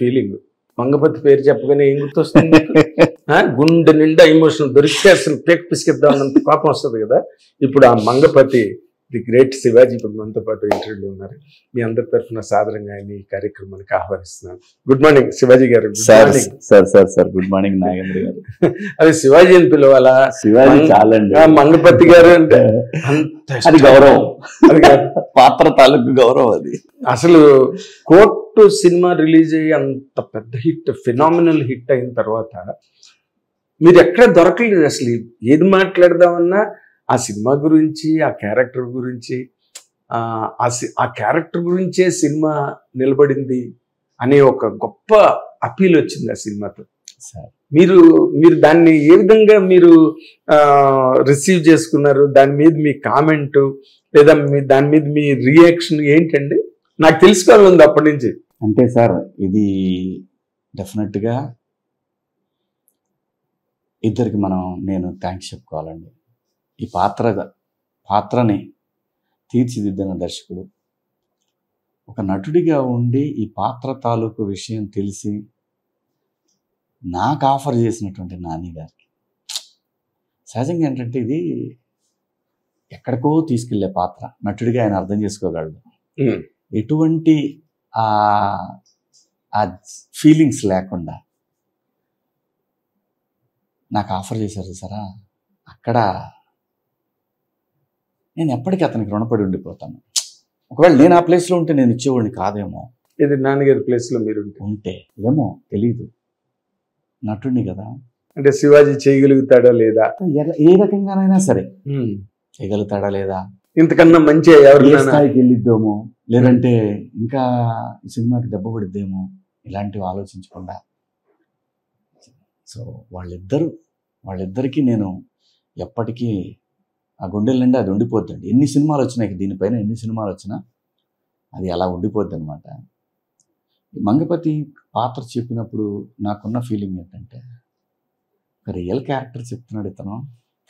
Feeling. Mangapathi పేరు చెప్పగానే ఏం గుర్తొస్తుంది మీకు? గుండె నిండా ఎమోషన్ దొరికితే అసలు పేక్ పిసికిద్దాం అన్నంత కోపం వస్తుంది కదా. ఇప్పుడు ఆ మంగపతి ది గ్రేట్ శివాజీ ఇప్పుడు మనతో పాటు ఇంటర్వ్యూలో ఉన్నారు. మీ అందరి తరఫున సాదరంగా ఆయన ఈ కార్యక్రమానికి ఆహ్వానిస్తున్నాను. గుడ్ మార్నింగ్ శివాజీ గారు. సార్ గుడ్ మార్నింగ్ నాగేంద్ర గారు. అది శివాజీ అని పిలవాలా? శివాజీ చాలండి. మంగపతి గారు అంటే అది గౌరవం, పాత్ర తాలూకు గౌరవం. అది అసలు కోర్టు సినిమా రిలీజ్ అయ్యి అంత పెద్ద హిట్, ఫినామినల్ హిట్ అయిన తర్వాత మీరు ఎక్కడ దొరకలేదు. అసలు ఏది మాట్లాడదామన్నా ఆ సినిమా గురించి, ఆ క్యారెక్టర్ గురించి, ఆ క్యారెక్టర్ గురించే సినిమా నిలబడింది అనే ఒక గొప్ప అపీల్ వచ్చింది ఆ సినిమాతో. మీరు దాన్ని ఏ విధంగా మీరు రిసీవ్ చేసుకున్నారు? దాని మీద మీ కామెంటు లేదా దాని మీద మీ రియాక్షన్ ఏంటండి? నాకు తెలుసుకోవాలని అప్పటి నుంచి. అంటే సార్, ఇది డెఫినెట్గా ఇద్దరికి నేను థ్యాంక్స్ చెప్పుకోవాలండి. ఈ పాత్రని తీర్చిదిద్దిన దర్శకుడు, ఒక నటుడిగా ఉండి ఈ పాత్ర తాలూకు విషయం తెలిసి నాకు ఆఫర్ చేసినటువంటి నాని గారికి. సహజంగా ఏంటంటే ఇది ఎక్కడికో తీసుకెళ్లే పాత్ర. నటుడిగా ఆయన అర్థం చేసుకోగలడు. ఎటువంటి ఆ ఫీలింగ్స్ లేకుండా నాకు ఆఫర్ చేశారు సారా. అక్కడ నేను ఎప్పటికీ అతనికి రుణపడి ఉండిపోతాను. ఒకవేళ నేను ఆ ప్లేస్లో ఉంటే నేను ఇచ్చేవాడిని కాదేమో. ఇది నాన్నగారి ప్లేస్లో మీరు ఉంటే ఏమో తెలీదు. నటుడిని కదా. అంటే శివాజీ చేయగలుగుతాడా లేదా, ఏ రకంగానైనా సరే చేయగలుగుతాడా లేదా, ఇంతకన్నా మంచి ఎవరి స్థాయికి వెళ్ళిద్దామో, లేదంటే ఇంకా ఈ సినిమాకి దెబ్బ పడిద్దేమో, ఇలాంటివి ఆలోచించకుండా. సో వాళ్ళిద్దరికీ నేను ఎప్పటికీ ఆ గుండెల నిండా అది ఉండిపోద్దండి. ఎన్ని సినిమాలు వచ్చినాయి, దీనిపైన ఎన్ని సినిమాలు వచ్చినా అది అలా ఉండిపోద్ది అనమాట. మంగపతి పాత్ర చెప్పినప్పుడు నాకున్న ఫీలింగ్ ఏంటంటే, ఒక రియల్ క్యారెక్టర్ చెప్తున్నాడు ఇతను.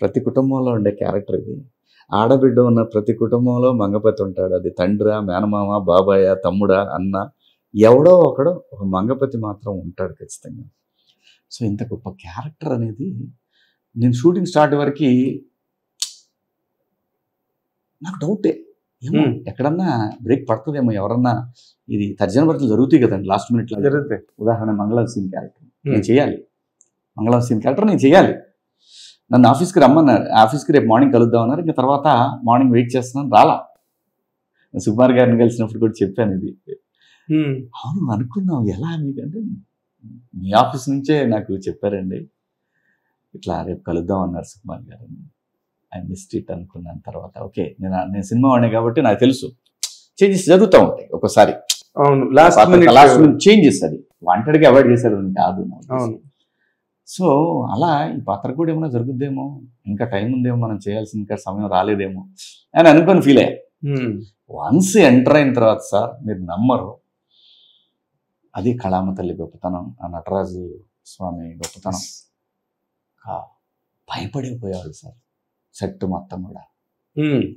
ప్రతి కుటుంబంలో ఉండే క్యారెక్టర్ ఇది. ఆడబిడ్డ ఉన్న ప్రతి కుటుంబంలో మంగపతి ఉంటాడు. అది తండ్రా, మేనమామ, బాబాయ, తమ్ముడా, అన్న, ఎవడో ఒకడో ఒక మంగపతి మాత్రం ఉంటాడు ఖచ్చితంగా. సో ఇంత గొప్ప క్యారెక్టర్ అనేది నేను షూటింగ్ స్టార్ట్ వరకు నాకు డౌటే. ఏమో ఎక్కడన్నా బ్రేక్ పడుతుందేమో, ఎవరన్నా ఇది తర్జన భర్తలు జరుగుతాయి కదండి లాస్ట్ మినిట్లో జరుగుతాయి. ఉదాహరణ మంగళం సీన్ క్యారెక్టర్ నేను చేయాలి, మంగళం సీన్ క్యారెక్టర్ నేను చేయాలి. నన్ను ఆఫీస్కి రమ్మన్నారు. ఆఫీస్కి రేపు మార్నింగ్ కలుద్దామన్నారు. ఇంకా తర్వాత మార్నింగ్ వెయిట్ చేస్తున్నాను, రాలా. సుకుమార్ గారిని కలిసినప్పుడు కూడా చెప్పాను ఇది. అవును అనుకున్నాం, ఎలా మీకంటే మీ ఆఫీస్ నుంచే నాకు చెప్పారండి, ఇట్లా రేపు కలుద్దాం అన్నారు సుకుమార్ గారిని. ఐ మిస్డ్ ఇట్ అనుకున్నాను. తర్వాత ఓకే, నేను సినిమా వాడిని కాబట్టి నాకు తెలుసు చేంజెస్ జరుగుతూ ఉంటాయి ఒక్కోసారి. అవును, లాస్ట్ మినిట్ చేంజెస్ అది వాంటెడ్గా అవాయిడ్ చేశారు కాదు. సో అలా ఈ పాత్ర కూడా ఏమైనా జరుగుద్దేమో, ఇంకా టైం ఉందేమో, మనం చేయాల్సిన ఇంకా సమయం రాలేదేమో అని అనుకొని ఫీల్ అయ్యా. వన్స్ ఎంటర్ అయిన తర్వాత సార్ మీరు నమ్మరు, అది కళామ తల్లి గొప్పతనం, ఆ నటరాజు స్వామి గొప్పతనం. భయపడిపోయేవాళ్ళు సార్ సెట్ మొత్తం కూడా.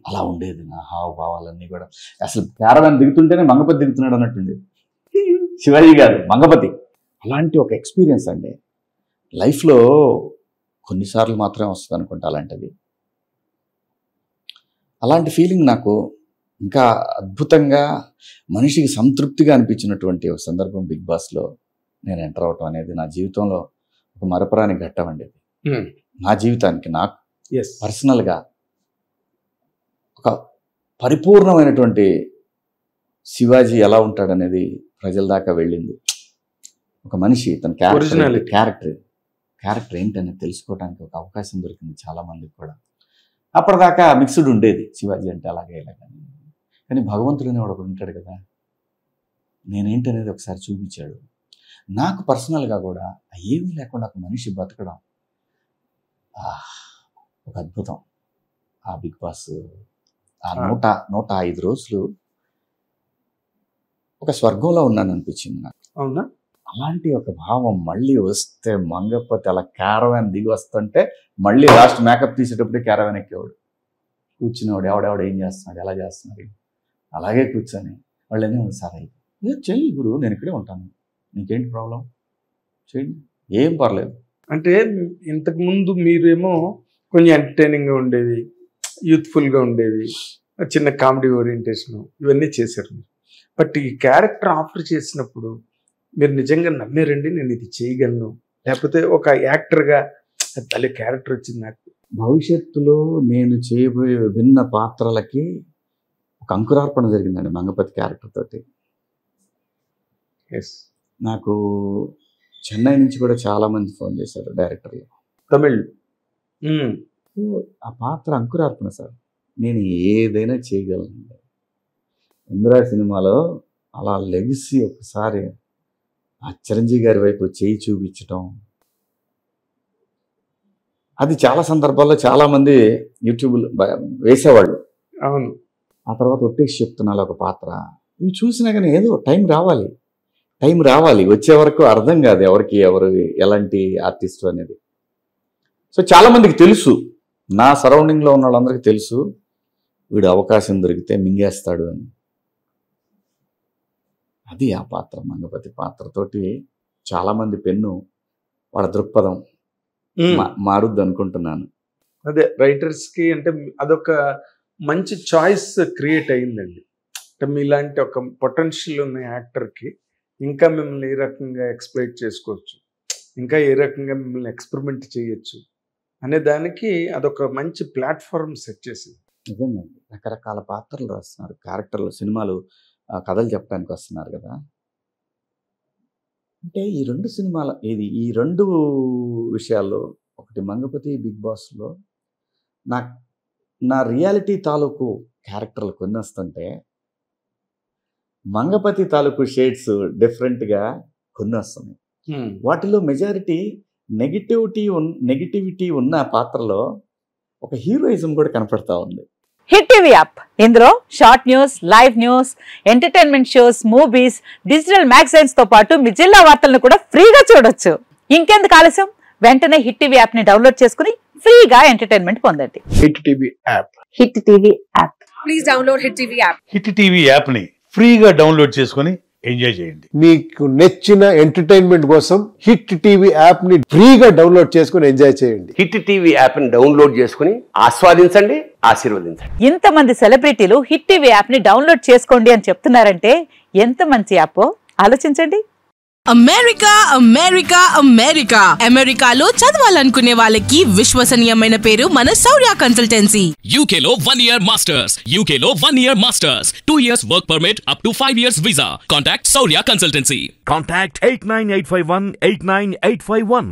అలా ఉండేది నా హావభావాలన్నీ కూడా. అసలు క్యారవాన్ దిగుతుంటేనే మంగపతి దిగుతున్నాడు అన్నట్టుండేది. శివాజీ గారు మంగపతి అలాంటి ఒక ఎక్స్పీరియన్స్ అండి. లైఫ్లో కొన్నిసార్లు మాత్రమే వస్తుంది అనుకుంటా అలాంటిది. అలాంటి ఫీలింగ్ నాకు ఇంకా అద్భుతంగా మనిషికి సంతృప్తిగా అనిపించినటువంటి ఒక సందర్భం బిగ్ బాస్లో నేను ఎంటర్ అవటం అనేది నా జీవితంలో ఒక మరపురాని ఘట్టం అండి. నా జీవితానికి నాకు పర్సనల్గా ఒక పరిపూర్ణమైనటువంటి శివాజీ ఎలా ఉంటాడనేది ప్రజల దాకా వెళ్ళింది. ఒక మనిషి తన క్యారెక్టర్ ఏంటనేది తెలుసుకోవడానికి ఒక అవకాశం దొరికింది చాలా మందికి కూడా. అప్పటిదాకా మిక్స్డ్ ఉండేది శివాజీ అంటే అలాగే ఇలాగని. కానీ భగవంతుడు అనేవాడు ఒకడు ఉంటాడు కదా, నేనేంటనేది ఒకసారి చూపించాడు. నాకు పర్సనల్గా కూడా ఏమీ లేకుండా ఒక మనిషి బతకడం ఒక అద్భుతం. ఆ బిగ్ బాస్ ఆ 105 రోజులు ఒక స్వర్గంలో ఉన్నాను అనిపించింది నాకు. అవునా? అలాంటి ఒక భావం మళ్ళీ వస్తే మంగపతి అలా క్యారవాన్ దిగి వస్తుంటే మళ్ళీ లాస్ట్ మేకప్ తీసేటప్పుడే క్యారవాన్ ఎక్కేవాడు, కూర్చునేవాడు. ఎవడెవడు ఏం చేస్తున్నాడు, ఎలా చేస్తున్నాడు, అలాగే కూర్చొని వాళ్ళు ఏమో సార్ అయితే చెయ్యి గురు, నేను ఇక్కడే ఉంటాను, నీకేంటి ప్రాబ్లం, చేయండి, ఏం పర్లేదు. అంటే ఇంతకు ముందు మీరేమో కొంచెం ఎంటర్టైనింగ్గా ఉండేవి, యూత్ఫుల్గా ఉండేవి, చిన్న కామెడీ ఓరియంటేషన్ ఇవన్నీ చేశారు. బట్ ఈ క్యారెక్టర్ ఆఫర్ చేసినప్పుడు మీరు నిజంగా నమ్మారండి నేను ఇది చేయగలను, లేకపోతే ఒక యాక్టర్గా తల్లి క్యారెక్టర్ వచ్చింది నాకు? భవిష్యత్తులో నేను చేయబోయే విభిన్న పాత్రలకి ఒక అంకురార్పణ జరిగిందండి మంగపతి క్యారెక్టర్ తోటి. ఎస్, నాకు చెన్నై నుంచి కూడా చాలామంది ఫోన్ చేశారు డైరెక్టర్లు, తమిళ్. ఆ పాత్ర అంకురార్పణ సార్, నేను ఏదైనా చేయగలను. ఇందిరా సినిమాలో అలా లెగసీ ఒకసారి ఆ చిరంజీవి గారి వైపు చేయి చూపించటం, అది చాలా సందర్భాల్లో చాలామంది యూట్యూబ్లో వేసేవాళ్ళు. అవును. ఆ తర్వాత ఒట్టేసి చెప్తున్నా ఒక పాత్ర, ఇవి చూసినా కానీ ఏదో టైం రావాలి, వచ్చే వరకు అర్థం కాదు ఎవరికి ఎవరు ఎలాంటి ఆర్టిస్టు అనేది. సో చాలామందికి తెలుసు, నా సరౌండింగ్లో ఉన్న వాళ్ళందరికీ తెలుసు వీడు అవకాశం దొరికితే మింగేస్తాడు అని. అది ఆ పాత్ర, మంగపతి పాత్రతోటి చాలామంది పెన్ను వాళ్ళ దృక్పథం మారుద్ది అనుకుంటున్నాను. అదే రైటర్స్కి అంటే అదొక మంచి చాయిస్ క్రియేట్ అయిందండి. అంటే మీలాంటి ఒక పొటెన్షియల్ ఉన్న యాక్టర్కి ఇంకా మిమ్మల్ని ఏ రకంగా ఎక్స్ప్లైట్ చేసుకోవచ్చు, ఇంకా ఏ రకంగా మిమ్మల్ని ఎక్స్పెరిమెంట్ చేయొచ్చు అనే దానికి అదొక మంచి ప్లాట్ఫామ్ సెట్ చేసింది. నిజంగా రకరకాల పాత్రలు రాస్తున్నారు, క్యారెక్టర్లు, సినిమాలు, కథలు చెప్పడానికి వస్తున్నారు కదా. అంటే ఈ రెండు సినిమాల ఈ రెండు విషయాల్లో, ఒకటి మంగపతి, బిగ్ బాస్లో నా రియాలిటీ తాలూకు క్యారెక్టర్లు కొన్ని వస్తుంటే, మంగపతి తాలూకు షేడ్స్ డిఫరెంట్గా కొన్ని వస్తున్నాయి. వాటిలో మెజారిటీ నెగిటివిటీ ఉన్న పాత్రలో ఒక హీరోయిజం కూడా కనపడతా ఉంది. హిట్ టీవీ యాప్, ఇందులో short news, live news, entertainment shows, movies, digital magazines తో పాటు మీ జిల్లా వార్తలను కూడా ఫ్రీగా చూడొచ్చు. ఇంకెందుకు ఆలస్యం, వెంటనే హిట్ టీవీ యాప్ ని డౌన్లోడ్ చేసుకుని ఫ్రీగా ఎంటర్టైన్మెంట్ పొందండి. Hit TV app. Hit TV app. Please download hit TV app. Hit TV app ని ఫ్రీగా డౌన్లోడ్ చేసుకుని ఎంజాయ్ చేయండి. మీకు నచ్చిన ఎంటర్టైన్మెంట్ కోసం హిట్ టీవీ యాప్ ని ఫ్రీగా డౌన్లోడ్ చేసుకుని ఎంజాయ్ చేయండి. హిట్ టీవీ యాప్ ని డౌన్లోడ్ చేసుకుని ఆస్వాదించండి, ఆశీర్వదించండి. ఇంతమంది సెలబ్రిటీలు హిట్ టీవీ యాప్ ని డౌన్లోడ్ చేసుకోండి అని చెప్తున్నారంటే ఎంత మంచి యాప్ ఆలోచించండి. అమెరికా అమెరికాలో చదవాలనుకునే వాళ్ళకి విశ్వసనీయమైన పేరు మన శౌర్య కన్సల్టెన్సీ. UK లో 1 year masters, UK లో 1 year masters, 2 years work permit up to 5 years visa. Contact Saurya Consultancy. Contact 89851 89851.